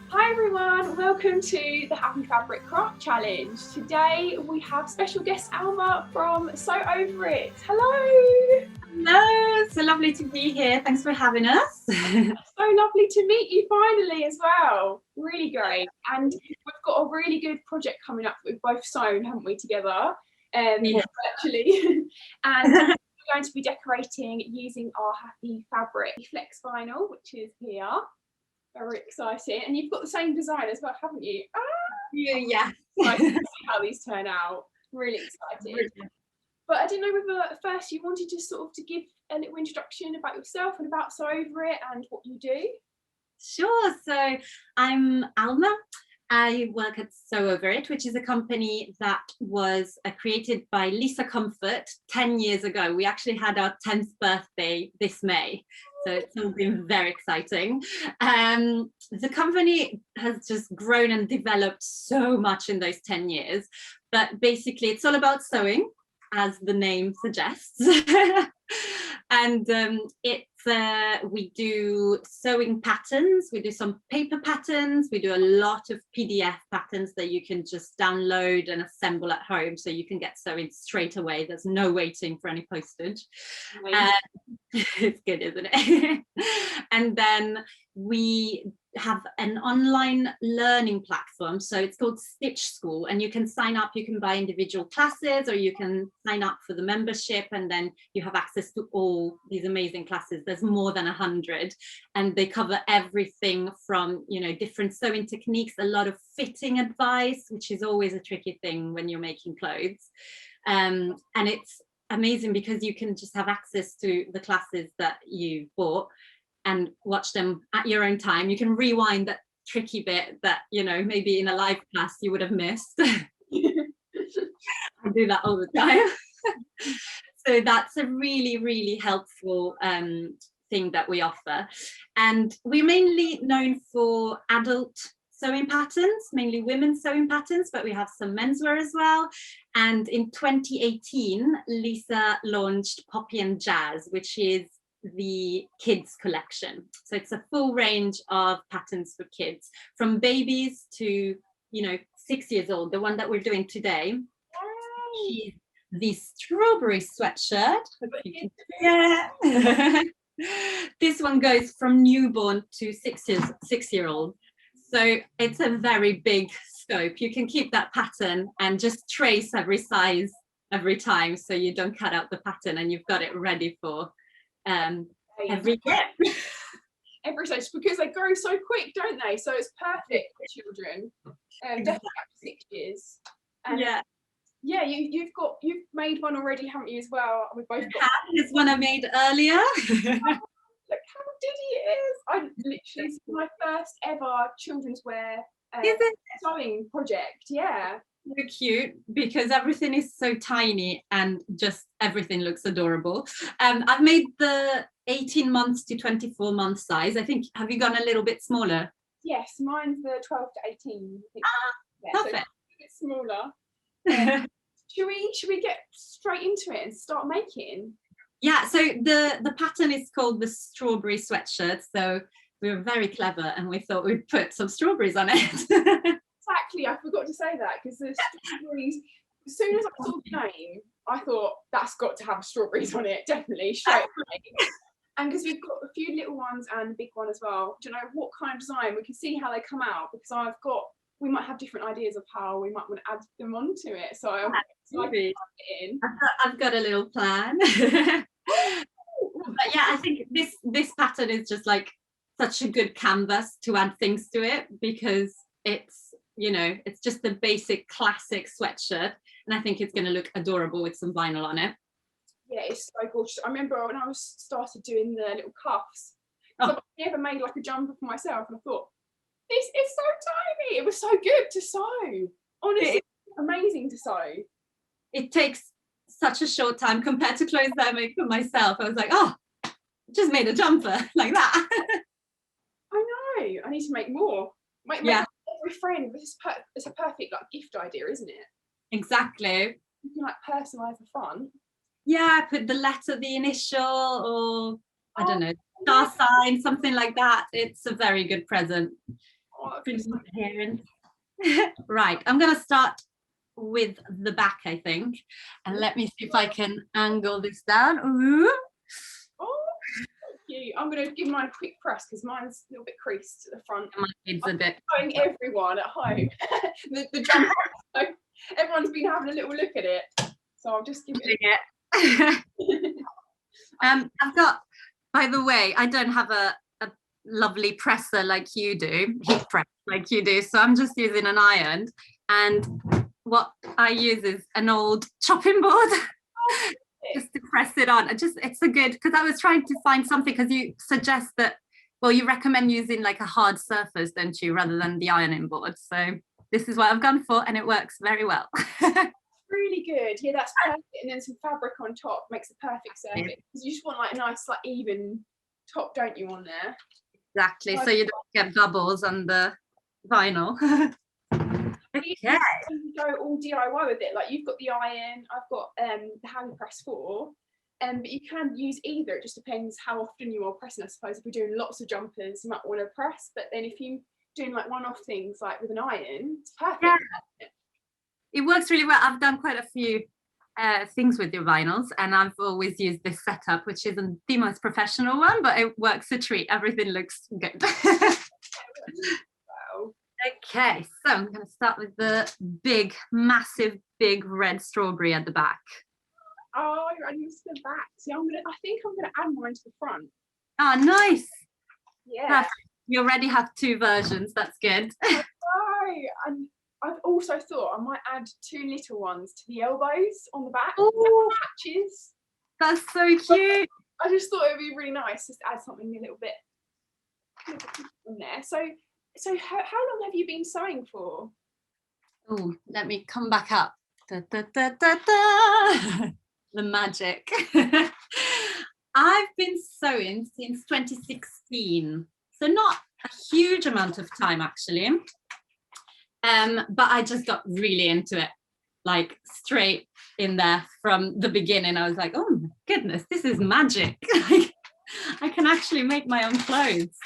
Hi everyone, welcome to the HappyFabric Craft Challenge. Today we have special guest Alma from So Over It. Hello! Hello, so lovely to be here. Thanks for having us. So lovely to meet you finally as well. Really great. And we've got a really good project coming up that we've both sewn, haven't we, together? Virtually. And we're going to be decorating using our HappyFabric Flex vinyl, which is here. Very exciting. And you've got the same design as well, haven't you? Yeah. Nice to see how these turn out. Really excited. But I didn't know whether first you wanted to sort of to give a little introduction about yourself and about So Over It and what you do. Sure. So I'm Alma. I work at So Over It, which is a company that was created by Lisa Comfort 10 years ago. We actually had our 10th birthday this May. So it's all been very exciting. The company has just grown and developed so much in those 10 years. But basically, it's all about sewing, as the name suggests. And we do sewing patterns, we do some paper patterns, we do a lot of PDF patterns that you can just download and assemble at home, so you can get sewing straight away. There's no waiting for any postage. It's good, isn't it? And then we have an online learning platform, so it's called Stitch School, and you can sign up, you can buy individual classes, or you can sign up for the membership, and then you have access to all these amazing classes. There's more than 100, and they cover everything from, you know, different sewing techniques, a lot of fitting advice, which is always a tricky thing when you're making clothes. And it's amazing because you can just have access to the classes that you bought and watch them at your own time. You can rewind that tricky bit that, you know, maybe in a live class you would have missed. I do that all the time. So that's a really, really helpful thing that we offer. And we're mainly known for adult sewing patterns, mainly women's sewing patterns, but we have some menswear as well. And in 2018, Lisa launched Poppy and Jazz, which is the kids collection. So it's a full range of patterns for kids, from babies to, you know, 6 years old. The one that we're doing today is the strawberry sweatshirt. Yeah. This one goes from newborn to 6-year-old. So it's a very big scope. You can keep that pattern and just trace every size every time, so you don't cut out the pattern, and you've got it ready for every year. Every stage, because they grow so quick, don't they? So it's perfect for children. Definitely up to 6 years. And yeah, you've made one already, haven't you, as well? We've both got this one I made earlier. Look how diddy it is. I literally, it's my first ever children's wear sewing project. Yeah. So cute, because everything is so tiny and just everything looks adorable. I've made the 18 months to 24 month size. I think, have you gone a little bit smaller? Yes, mine's the 12 to 18. Perfect. So a bit smaller. Should we get straight into it and start making? Yeah, so the pattern is called the strawberry sweatshirt. So we were very clever and we thought we'd put some strawberries on it. Exactly, I forgot to say that, because the strawberries, as soon as I saw the name, I thought that's got to have strawberries on it, definitely, straight away. And because we've got a few little ones and a big one as well, do you know what kind of design? We can see how they come out, because we might have different ideas of how we might want to add them onto it. So I've got a little plan. But yeah, I think this pattern is just like such a good canvas to add things to it, because it's, you know, it's just the basic classic sweatshirt, and I think it's going to look adorable with some vinyl on it. Yeah, it's so gorgeous. I remember when I started doing the little cuffs, so I never made like a jumper for myself, and I thought, this is so tiny. It was so good to sew. Honestly, amazing to sew. It takes such a short time compared to clothes that I make for myself. I was like, oh, just made a jumper like that. I know. I need to make more. Make every friend. It's a perfect like gift idea, isn't it? Exactly. You can like personalize the front. Yeah, put the letter, the initial, or I don't know, star sign, something like that. It's a very good present. Oh, Right, I'm going to start with the back, I think, and let me see if I can angle this down. Ooh. Oh, thank you. I'm going to give mine a quick press because mine's a little bit creased at the front. It's a bit. Showing everyone at home the jumper. So everyone's been having a little look at it, so I'll just give it. I've got, by the way, I don't have a lovely presser like you do, heat press like you do, so I'm just using an iron, and what I use is an old chopping board just to press it on. It's a good, because I was trying to find something, because you suggest that, well, you recommend using like a hard surface, don't you, rather than the ironing board. So this is what I've gone for, and it works very well. Really good. Yeah, that's perfect. And then some fabric on top makes a perfect surface, because you just want like a nice, like even top, don't you, on there? Exactly. So you don't get bubbles on the vinyl. Okay. You go all DIY with it. Like you've got the iron, I've got the HappyPress 4, but you can use either. It just depends how often you are pressing. I suppose if you're doing lots of jumpers, you might want to press. But then if you're doing like one-off things, like with an iron, it's perfect. Yeah. It works really well. I've done quite a few things with your vinyls, and I've always used this setup, which isn't the most professional one, but it works a treat. Everything looks good. Wow. Okay, so I'm going to start with the big, massive, big red strawberry at the back. Oh, you're adding this to the back. See, I think I'm gonna add mine to the front. Oh, nice. Yeah. Perfect. You already have two versions. That's good. Oh, and I've also thought I might add 2 little ones to the elbows on the back. Patches. That's so cute. I just thought it would be really nice just to add something a little bit in there. So how long have you been sewing for? Oh, let me come back up. Da, da, da, da, da. The magic. I've been sewing since 2016, so not a huge amount of time actually. But I just got really into it, like straight in there from the beginning. I was like, oh my goodness, this is magic. Like, I can actually make my own clothes.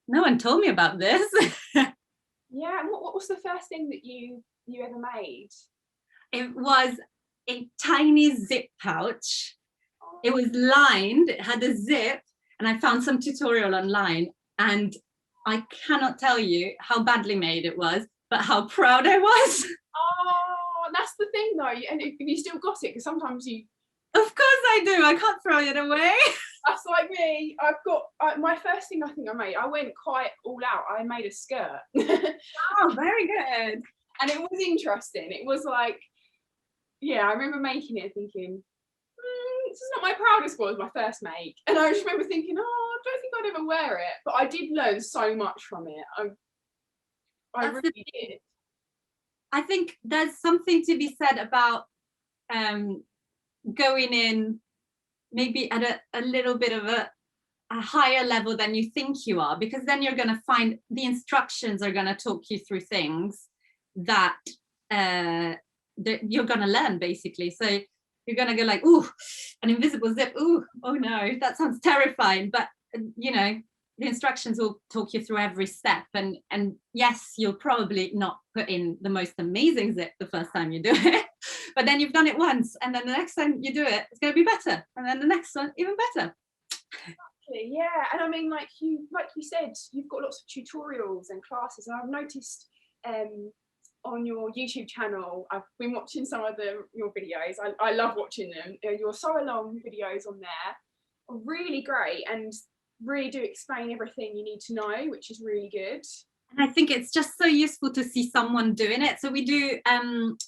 No one told me about this. Yeah, and what was the first thing that you ever made? It was a tiny zip pouch. It was lined, it had a zip, and I found some tutorial online, and I cannot tell you how badly made it was, but how proud I was. Oh, that's the thing though, and if you still got it, because sometimes you... Of course I do, I can't throw it away. That's like me. I've got my first thing I think I made, I went quite all out. I made a skirt. Oh, very good. And it was interesting. It was like, yeah, I remember making it and thinking, this is not my proudest one, it was my first make. And I just remember thinking, oh, I don't think I'd ever wear it. But I did learn so much from it. I really did. I think there's something to be said about going in maybe at a little bit of a higher level than you think you are, because then you're going to find the instructions are going to talk you through things that you're going to learn basically. So you're going to go like, ooh, an invisible zip, ooh, oh no, that sounds terrifying. But you know, the instructions will talk you through every step, and yes, you'll probably not put in the most amazing zip the first time you do it, but then you've done it once, and then the next time you do it, it's going to be better, and then the next one even better. Exactly, yeah. And I mean, like you said, you've got lots of tutorials and classes, and I've noticed on your YouTube channel, I've been watching some of your videos. I love watching them. Your sew along videos on there are really great and really do explain everything you need to know, which is really good. And I think it's just so useful to see someone doing it. So we do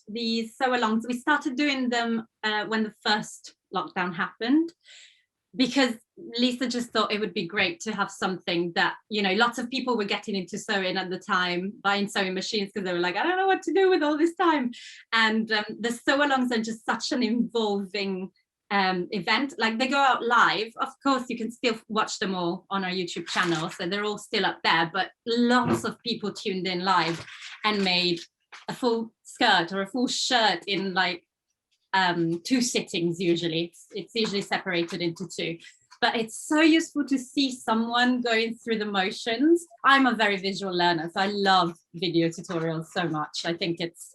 these sew alongs. We started doing them when the first lockdown happened, because Lisa just thought it would be great to have something that, you know, lots of people were getting into sewing at the time, buying sewing machines, because they were like, I don't know what to do with all this time. And the sew alongs are just such an involving event. Like, they go out live. Of course, you can still watch them all on our YouTube channel, so they're all still up there, but lots of people tuned in live and made a full skirt or a full shirt in like 2 sittings. Usually it's usually separated into 2, but it's so useful to see someone going through the motions. I'm a very visual learner, so I love video tutorials so much. I think it's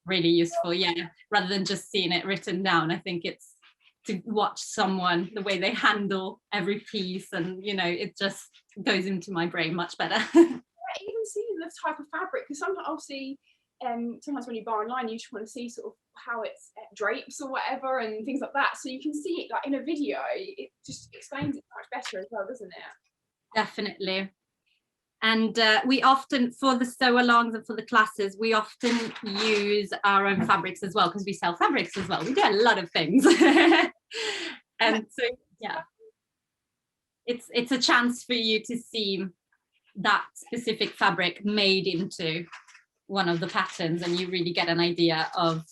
really useful, yeah, rather than just seeing it written down. I think it's to watch someone, the way they handle every piece, and you know, it just goes into my brain much better. Even seeing the type of fabric, because sometimes I'll see sometimes when you buy online, you just want to see sort of how it's drapes or whatever and things like that, so you can see it like in a video. It just explains it much better as well, doesn't it? Definitely. And we often, for the sew alongs and for the classes, we often use our own fabrics as well, because we sell fabrics as well. We do a lot of things. And so yeah, it's a chance for you to see that specific fabric made into one of the patterns, and you really get an idea of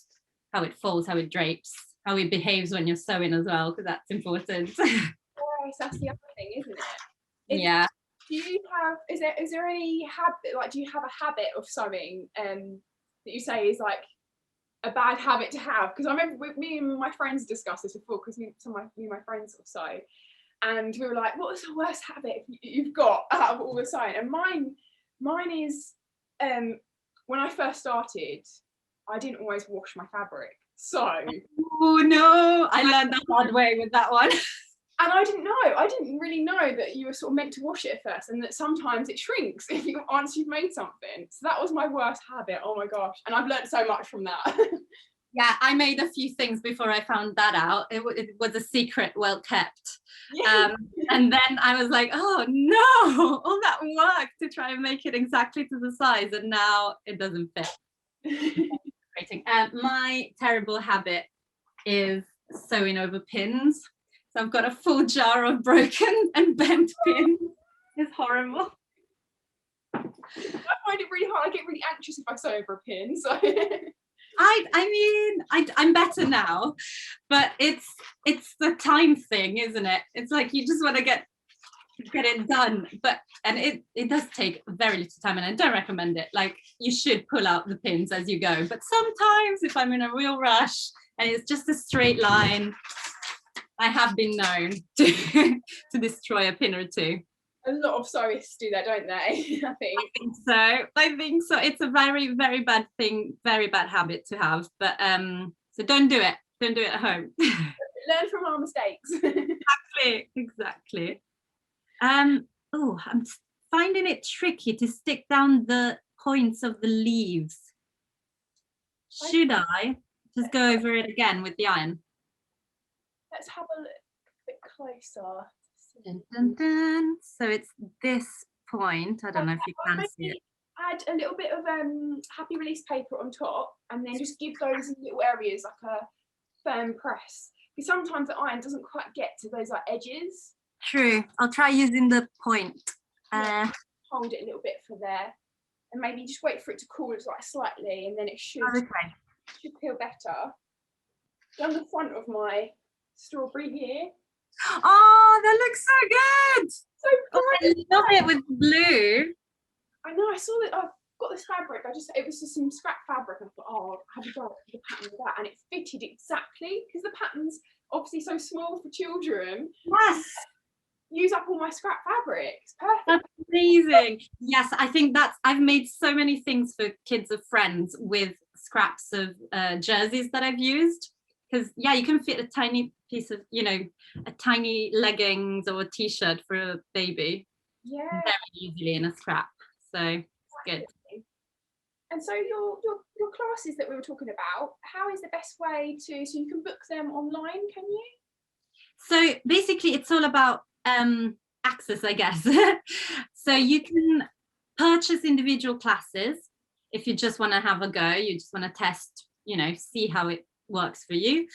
how it folds, how it drapes, how it behaves when you're sewing as well, because that's important. Yes, that's the other thing, isn't it? Yeah. Do you have, is there any habit, like do you have a habit of sewing that you say is like a bad habit to have? Because I remember me and my friends discussed this before, because me and my friends sort of sew, and we were like, what was the worst habit you've got out of all the sewing? And mine is when I first started, I didn't always wash my fabric. So oh no, I learned the hard way with that one. And I didn't really know that you were sort of meant to wash it at first, and that sometimes it shrinks once you've made something. So that was my worst habit. Oh my gosh. And I've learned so much from that. Yeah, I made a few things before I found that out. It was a secret, well kept. Yeah. And then I was like, oh no, all that work to try and make it exactly to the size, and now it doesn't fit. My terrible habit is sewing over pins. So I've got a full jar of broken and bent pins. It's horrible. I find it really hard. I get really anxious if I sew over a pin. So I'm better now, but it's the time thing, isn't it? It's like you just want to get it done, and it does take very little time, and I don't recommend it. Like, you should pull out the pins as you go, but sometimes if I'm in a real rush and it's just a straight line, I have been known to destroy a pin or two. A lot of sewists do that, don't they? I think so. It's a very, very bad thing, very bad habit to have. But so don't do it. Don't do it at home. Learn from our mistakes. Exactly. Oh, I'm finding it tricky to stick down the points of the leaves. Should I just go over it again with the iron? Let's have a look a bit closer. Dun, dun, dun. So it's this point. I don't know if you can see it. Add a little bit of happy release paper on top, and then just give those little areas like a firm press. Because sometimes the iron doesn't quite get to those like edges. True. I'll try using the point. Hold it a little bit for there, and maybe just wait for it to cool like slightly, and then it should feel better. Down the front of my strawberry here. Oh, that looks so good. So bright. I love it with blue. I know, I saw that. I've got this fabric. It was just some scrap fabric. I thought, oh, have you got the pattern of that? And it fitted exactly, because the pattern's obviously so small for children. Yes. Use up all my scrap fabric. It's perfect. That's amazing. Yes, I think I've made so many things for kids of friends with scraps of jerseys that I've used. Because yeah, you can fit a tiny piece of, a tiny leggings or a t-shirt for a baby. Yeah. Very easily in a scrap. So it's good. And so your classes that we were talking about, how is the best way so you can book them online, can you? So basically it's all about access, I guess. So you can purchase individual classes if you just want to have a go, you just want to test, see how it works for you.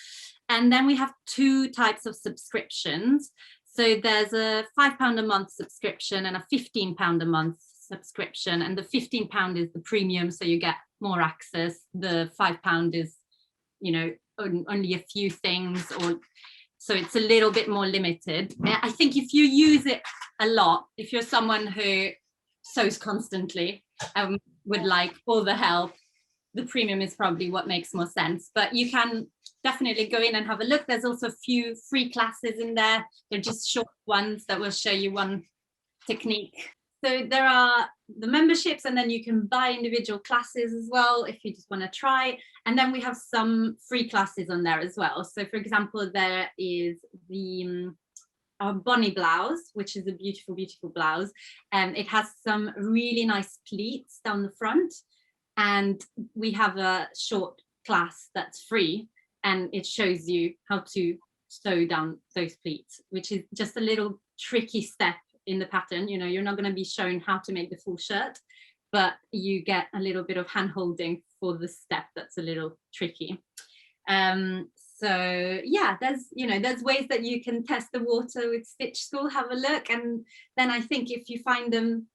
And then we have two types of subscriptions. So there's a £5 a month subscription and a £15 a month subscription, and the £15 is the premium, so you get more access. The £5 is only a few things, or so it's a little bit more limited. I think if you use it a lot, if you're someone who sews constantly and would like all the help, the premium is probably what makes more sense, but you can definitely go in and have a look. There's also a few free classes in there. They're just short ones that will show you one technique. So there are the memberships, and then you can buy individual classes as well if you just want to try. And then we have some free classes on there as well. So for example, there is the Bonnie blouse, which is a beautiful, beautiful blouse. And it has some really nice pleats down the front. And we have a short class that's free, and it shows you how to sew down those pleats, which is just a little tricky step in the pattern. You know, you're not going to be shown how to make the full shirt, but you get a little bit of hand holding for the step that's a little tricky. So yeah, there's ways that you can test the water with Stitch School. Have a look, and then I think if you find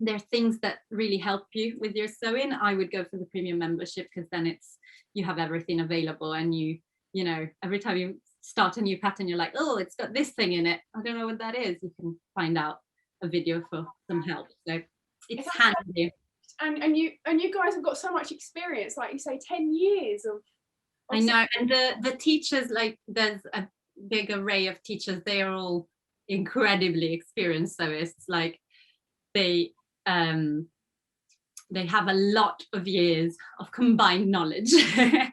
there are things that really help you with your sewing, I would go for the premium membership, because then you have everything available, and you know, every time you start a new pattern, you're like, oh, it's got this thing in it, I don't know what that is. You can find out a video for some help. So it's handy. And you guys have got so much experience, like you say, 10 years of I know, and the teachers, like there's a big array of teachers. They are all incredibly experienced sewists. Like they have a lot of years of combined knowledge. Yeah,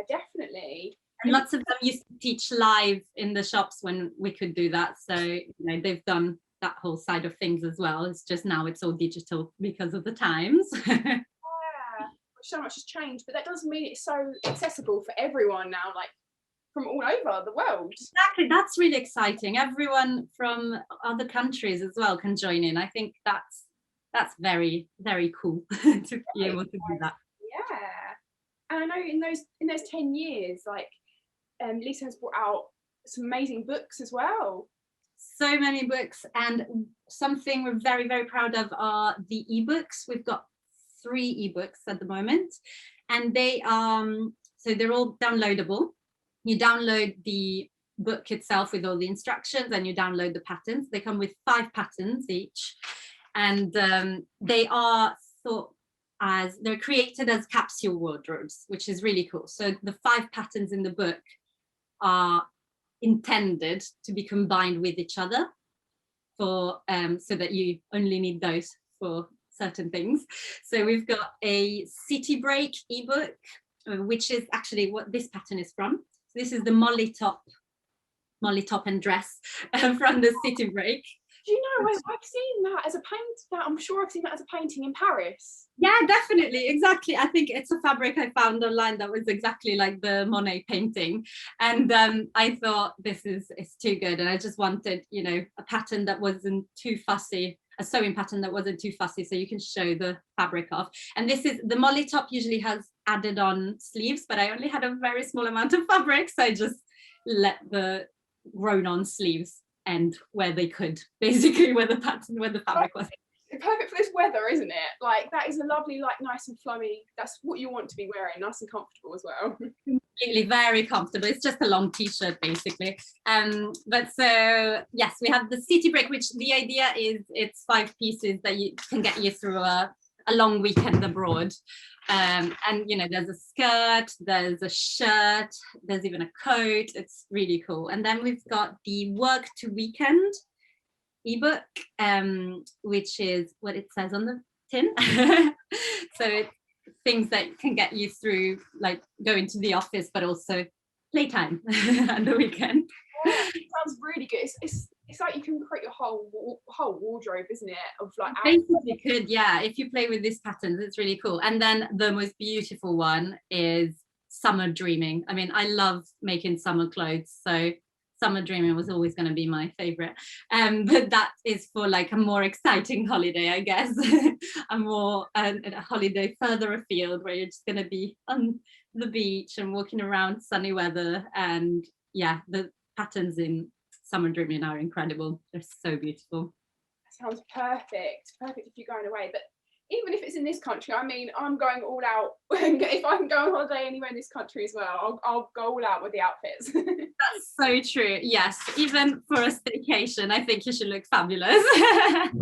definitely. And lots of them used to teach live in the shops when we could do that. So you know, they've done that whole side of things as well. It's just now it's all digital because of the times. Yeah, so much has changed, but that doesn't mean it's so accessible for everyone now, like from all over the world. Exactly, that's really exciting. Everyone from other countries as well can join in. I think that's very, very cool to be able to do that. Yeah, and I know in those 10 years, like Lisa has brought out some amazing books as well. So many books, and something we're very, very proud of are the ebooks. We've got 3 ebooks at the moment, and they so they're all downloadable. You download the book itself with all the instructions, and you download the patterns. They come with 5 patterns each, and they are they're created as capsule wardrobes, which is really cool. So the 5 patterns in the book are intended to be combined with each other for so that you only need those for certain things. So we've got a city break ebook, which is actually what this pattern is from. So this is the Molly top and dress from the city break. Do you know, I've seen that as a I'm sure I've seen that as a painting in Paris. Yeah, definitely, exactly. I think it's a fabric I found online that was exactly like the Monet painting, and I thought it's too good, and I just wanted, you know, a pattern that wasn't too fussy, a sewing pattern that wasn't too fussy, so you can show the fabric off. And this is the Molly top usually has added on sleeves, but I only had a very small amount of fabric, so I just let the grown on sleeves end where they could, basically where the fabric was. Perfect for this weather, isn't it? Like that is a lovely, like nice and flummy. That's what you want to be wearing, nice and comfortable as well. Completely, very comfortable. It's just a long t-shirt basically. But so yes, we have the city break, which the idea is it's 5 pieces that you can get you through a long weekend abroad. And you know, there's a skirt, there's a shirt, there's even a coat. It's really cool. And then we've got the work to weekend ebook, which is what it says on the tin. So it's things that can get you through, like going to the office, but also playtime and the weekend. Yeah, it sounds really good. It's like you can create your whole wardrobe, isn't it? Of like basically could, yeah. If you play with these patterns, it's really cool. And then the most beautiful one is summer dreaming. I mean, I love making summer clothes, so summer dreaming was always going to be my favorite. But that is for like a more exciting holiday, I guess. a holiday further afield, where you're just going to be on the beach and walking around sunny weather. And yeah, the patterns in summer dreaming are incredible. They're so beautiful. That sounds perfect if you're going away. But even if it's in this country, I mean, I'm going all out. If I can go on holiday anywhere in this country as well, I'll go all out with the outfits. That's so true. Yes, even for a staycation, I think you should look fabulous. Yes,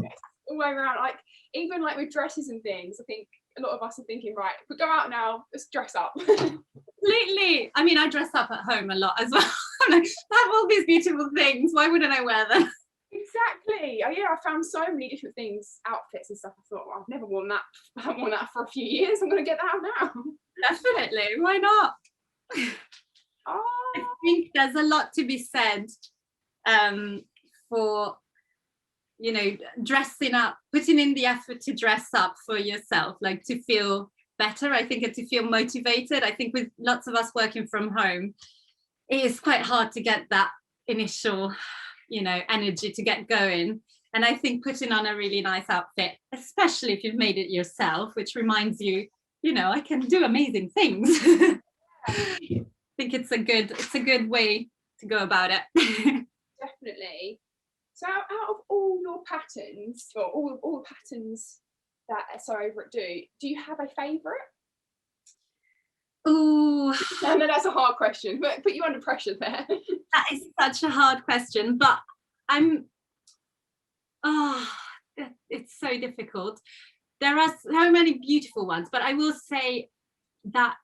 all the way around, like even like with dresses and things. I think a lot of us are thinking, right, if we go out now, let's dress up. Completely. I mean, I dress up at home a lot as well. I'm like, I have all these beautiful things. Why wouldn't I wear them? Exactly. Oh yeah, I found so many different things, outfits and stuff. I thought, well, I've never worn that. I haven't worn that for a few years. I'm going to get that out now. Definitely. Why not? Oh. I think there's a lot to be said for, you know, dressing up, putting in the effort to dress up for yourself, like to feel better, I think, and to feel motivated. I think with lots of us working from home, it is quite hard to get that initial, you know, energy to get going. And I think putting on a really nice outfit, especially if you've made it yourself, which reminds you, you know, I can do amazing things. I think it's a good way to go about it. Definitely. So out of all your patterns, or all the patterns that Sew Over It do you have a favourite? Oh, I know that's a hard question, but put you under pressure there. That is such a hard question, but it's so difficult. There are so many beautiful ones, but I will say that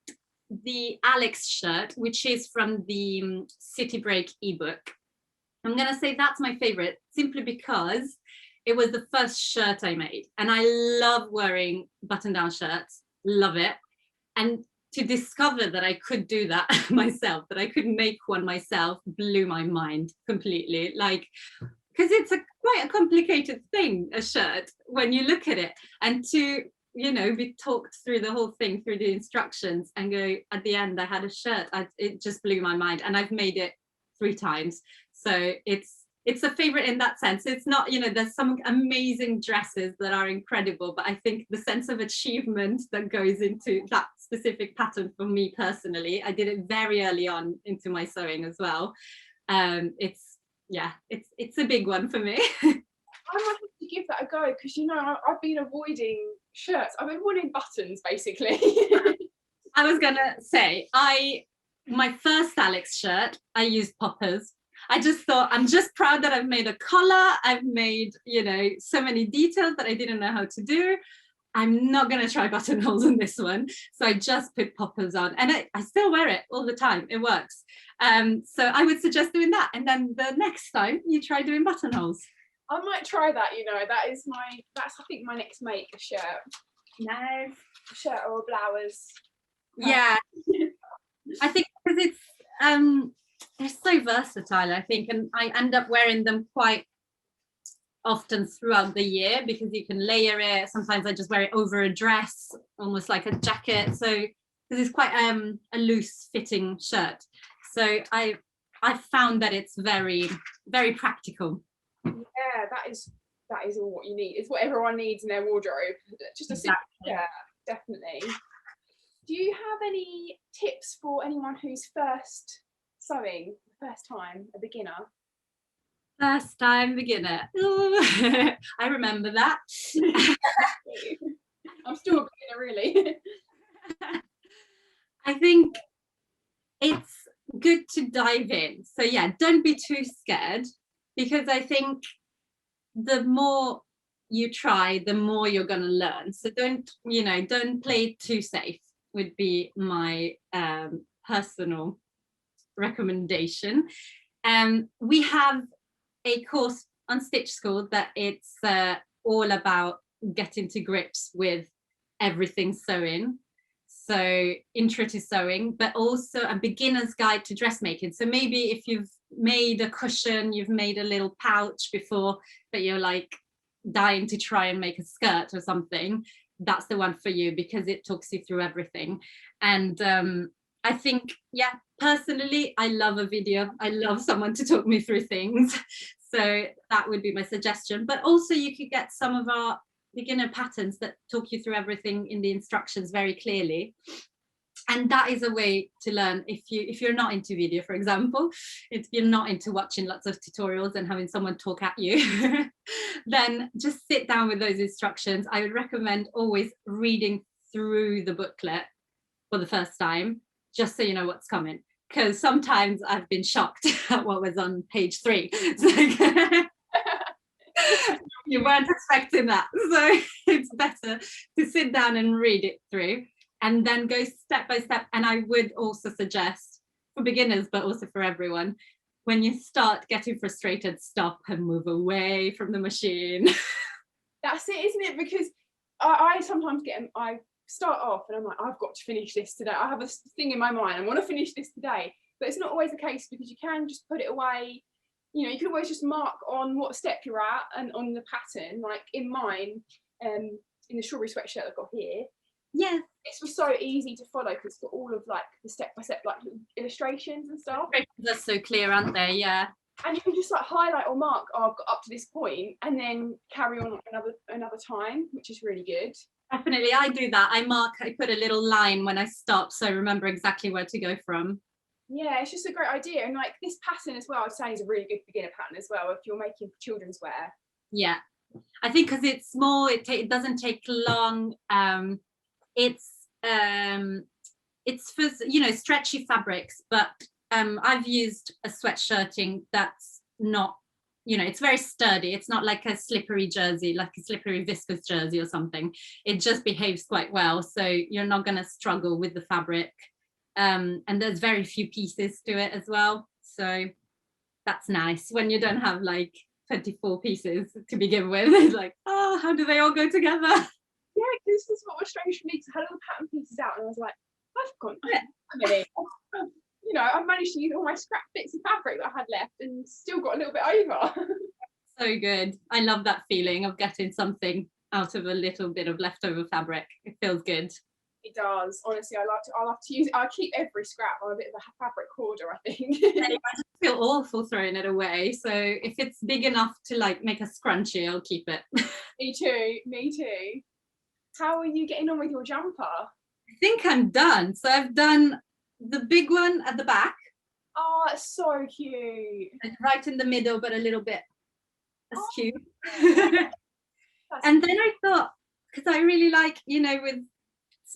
the Alex shirt, which is from the City Break ebook, I'm gonna say that's my favorite, simply because it was the first shirt I made, and I love wearing button-down shirts, love it. And to discover that I could do that myself, that I could make one myself, blew my mind completely. Like, because it's quite a complicated thing, a shirt, when you look at it, and to, you know, be talked through the whole thing, through the instructions, and go, at the end I had a shirt. It just blew my mind, and I've made it 3 times. So it's a favorite in that sense. It's not, you know, there's some amazing dresses that are incredible, but I think the sense of achievement that goes into that specific pattern, for me personally, I did it very early on into my sewing as well. It's a big one for me. I might have to give that a go, because, you know, I've been avoiding shirts. I've been avoiding buttons, basically. I was gonna say, my first Alex shirt, I used poppers. I just thought, I'm just proud that I've made a collar. I've made, you know, so many details that I didn't know how to do. I'm not going to try buttonholes on this one. So I just put poppers on, and I still wear it all the time. It works. So I would suggest doing that. And then the next time you try doing buttonholes. I might try that, you know, that's I think my next make, a shirt. Nice. A shirt or a blouse. Yeah. I think because they're so versatile, I think, and I end up wearing them quite often throughout the year, because you can layer it. Sometimes I just wear it over a dress, almost like a jacket. So because it's quite a loose fitting shirt. So I found that it's very, very practical. Yeah, that is all what you need. It's what everyone needs in their wardrobe. Just a simple shirt, definitely. Do you have any tips for anyone who's first sewing, first time, a beginner? First time beginner. Ooh, I remember that. I'm still a beginner, really. I think it's good to dive in. So yeah, don't be too scared, because I think the more you try, the more you're going to learn. So don't play it too safe, would be my personal recommendation. We have a course on Stitch School that it's all about getting to grips with everything sewing. So intro to sewing, but also a beginner's guide to dressmaking. So maybe if you've made a cushion, you've made a little pouch before, but you're like dying to try and make a skirt or something, that's the one for you, because it talks you through everything. And I think, yeah, personally, I love a video. I love someone to talk me through things. So that would be my suggestion. But also you could get some of our beginner patterns that talk you through everything in the instructions very clearly. And that is a way to learn if you're not into video, for example, if you're not into watching lots of tutorials and having someone talk at you, then just sit down with those instructions. I would recommend always reading through the booklet for the first time, just so you know what's coming. Because sometimes I've been shocked at what was on page 3. It's like You weren't expecting that. So it's better to sit down and read it through and then go step by step. And I would also suggest for beginners, but also for everyone, when you start getting frustrated, stop and move away from the machine. That's it, isn't it? Because I sometimes I start off and I'm like, I've got to finish this today. I have a thing in my mind, I want to finish this today. But it's not always the case, because you can just put it away. You know, you can always just mark on what step you're at and on the pattern. Like in mine, in the strawberry sweatshirt I've got here. Yeah. It's so easy to follow because it's got all of like the step-by-step like illustrations and stuff. They're so clear, aren't they? Yeah. And you can just like highlight or mark, oh, I've got up to this point, and then carry on another time, which is really good. Definitely, I do that. I put a little line when I stop, so I remember exactly where to go from. Yeah, it's just a great idea. And like this pattern as well, I'd say is a really good beginner pattern as well if you're making children's wear. Yeah, I think because it's small, it doesn't take long. It's for, you know, stretchy fabrics, but I've used a sweatshirting that's not, you know, it's very sturdy. It's not like a slippery jersey, like a slippery viscose jersey or something. It just behaves quite well, so you're not going to struggle with the fabric. And there's very few pieces to it as well, so that's nice when you don't have like 24 pieces to begin with. It's like, oh, how do they all go together? Yeah, because this is what was strange for me, because I had all the pattern pieces out and I was like, I've got a minute. You know, I managed to use all my scrap bits of fabric that I had left and still got a little bit over. So good. I love that feeling of getting something out of a little bit of leftover fabric. It feels good. It does, honestly. I love to use it. I keep every scrap. I'm a bit of a fabric hoarder, I think. I just feel awful throwing it away, so if it's big enough to like make a scrunchie, I'll keep it. Me too. How are you getting on with your jumper? I think I'm done. So I've done the big one at the back. Oh, it's so cute. Right in the middle, but a little bit askew. Oh, and then I thought, because I really like, you know, with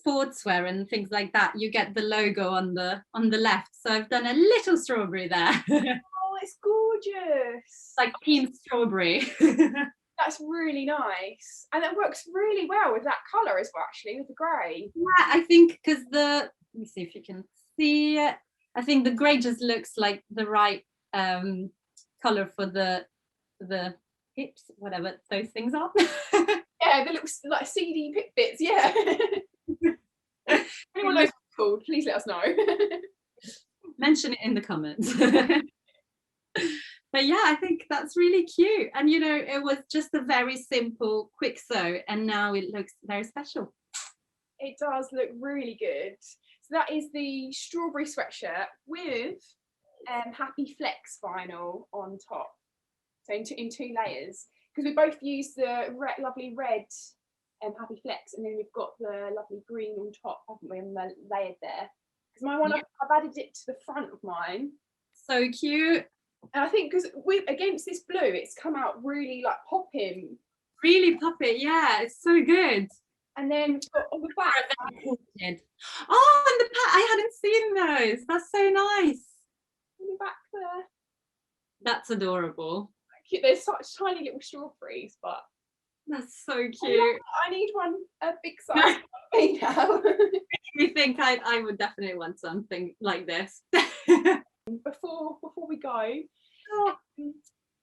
sportswear and things like that, you get the logo on the left. So I've done a little strawberry there. Oh, it's gorgeous. Like Team Strawberry. That's really nice. And it works really well with that colour as well, actually, with the grey. Yeah, I think because let me see if you can see it. I think the grey just looks like the right colour for the hips, whatever those things are. Yeah, they look like CD pip bits, yeah. Anyone knows what it's called, please let us know. Mention it in the comments. But yeah, I think that's really cute. And you know, it was just a very simple, quick sew, and now it looks very special. It does look really good. So that is the strawberry sweatshirt with HappyFlex vinyl on top. So in two layers. Because we both use the lovely red HappyFlex, and then we've got the lovely green on top, haven't we, and layered there. Because my one, yeah. I've added it to the front of mine. So cute. And I think because against this blue, it's come out really like popping. Really poppy, yeah, it's so good. And then on the back. Oh, and the back, I hadn't seen those. That's so nice. On the back there. That's adorable. There's such tiny little strawberries, but that's so cute. I need one a big size now. We think I would definitely want something like this. Before we go,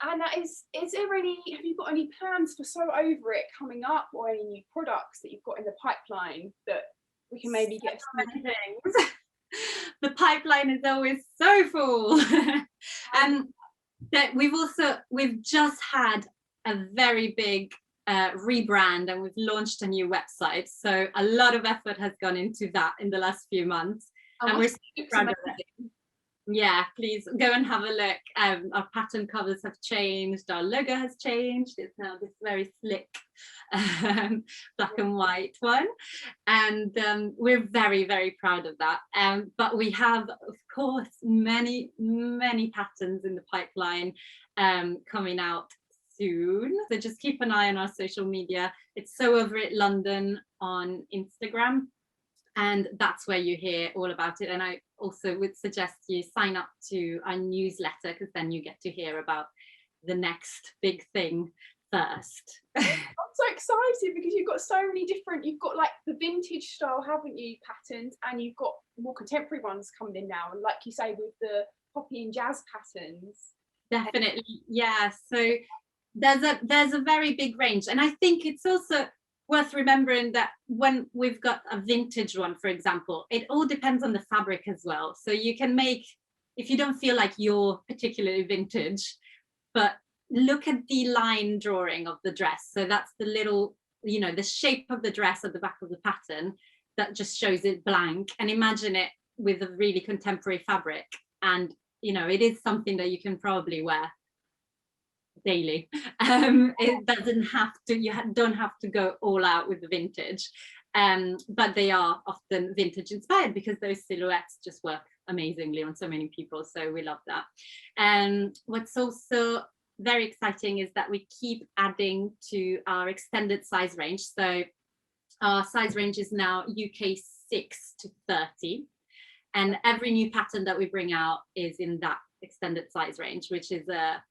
and that is there have you got any plans for Sew Over It coming up, or any new products that you've got in the pipeline that we can maybe get some things? The pipeline is always so full. That we've just had a very big rebrand, and we've launched a new website, so a lot of effort has gone into that in the last few months, and we're so proud of it. Yeah, please go and have a look. Our pattern covers have changed, our logo has changed. It's now this very slick black and white one, and we're very, very proud of that. But we have, of course, many patterns in the pipeline coming out soon, so just keep an eye on our social media. It's Sew Over It London on Instagram, and that's where you hear all about it. And I also would suggest you sign up to our newsletter, because then you get to hear about the next big thing. first. I'm so excited because you've got so many different, you've got like the vintage style, haven't you, patterns, and you've got more contemporary ones coming in now, and like you say with the poppy and jazz patterns. Definitely, yeah. So there's a very big range, and I think it's also worth remembering that when we've got a vintage one, for example, it all depends on the fabric as well. So you can make, if you don't feel like you're particularly vintage, but look at the line drawing of the dress. So that's the little, you know, the shape of the dress at the back of the pattern that just shows it blank, and imagine it with a really contemporary fabric. And, you know, it is something that you can probably wear daily. It doesn't have to, you don't have to go all out with the vintage, but they are often vintage inspired because those silhouettes just work amazingly on so many people, so we love that. And what's also very exciting is that we keep adding to our extended size range. So our size range is now UK 6 to 30, and every new pattern that we bring out is in that extended size range, which is a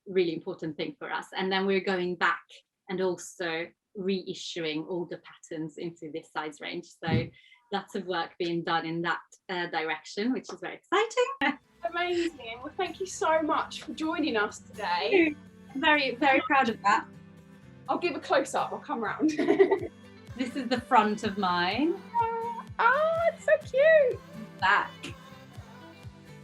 really important thing for us. And then we're going back and also reissuing older patterns into this size range. So lots of work being done in that direction, which is very exciting. Amazing. Well, thank you so much for joining us today. Very, very proud of that. I'll give a close up, I'll come round. This is the front of mine. Ah, it's so cute. Back.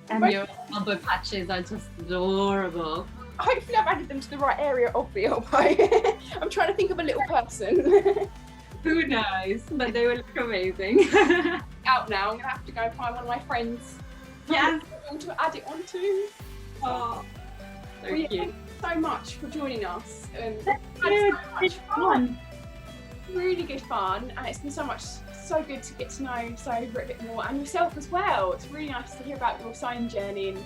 And your elbow patches are just adorable. Hopefully I've added them to the right area of the elbow. I'm trying to think of a little person. Who knows, but they will look amazing. Out now, I'm gonna have to go find one of my friends. Yes. To add it onto. Oh, so well, yeah, cute. thank you so much for joining us. It's so much fun. Really good fun, and it's been so good to get to know Sober a bit more, and yourself as well. It's really nice to hear about your sewing journey and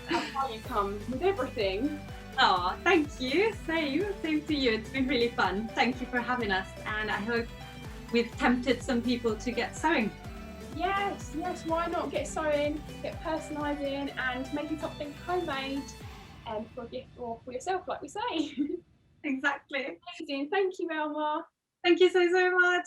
how far you come with everything. Oh, thank you. Same to you. It's been really fun. Thank you for having us, and I hope we've tempted some people to get sewing. Yes, why not get sewing, get personalising and making something homemade for a gift or for yourself, like we say. Exactly. Amazing. Thank you, Alma. Thank you so much.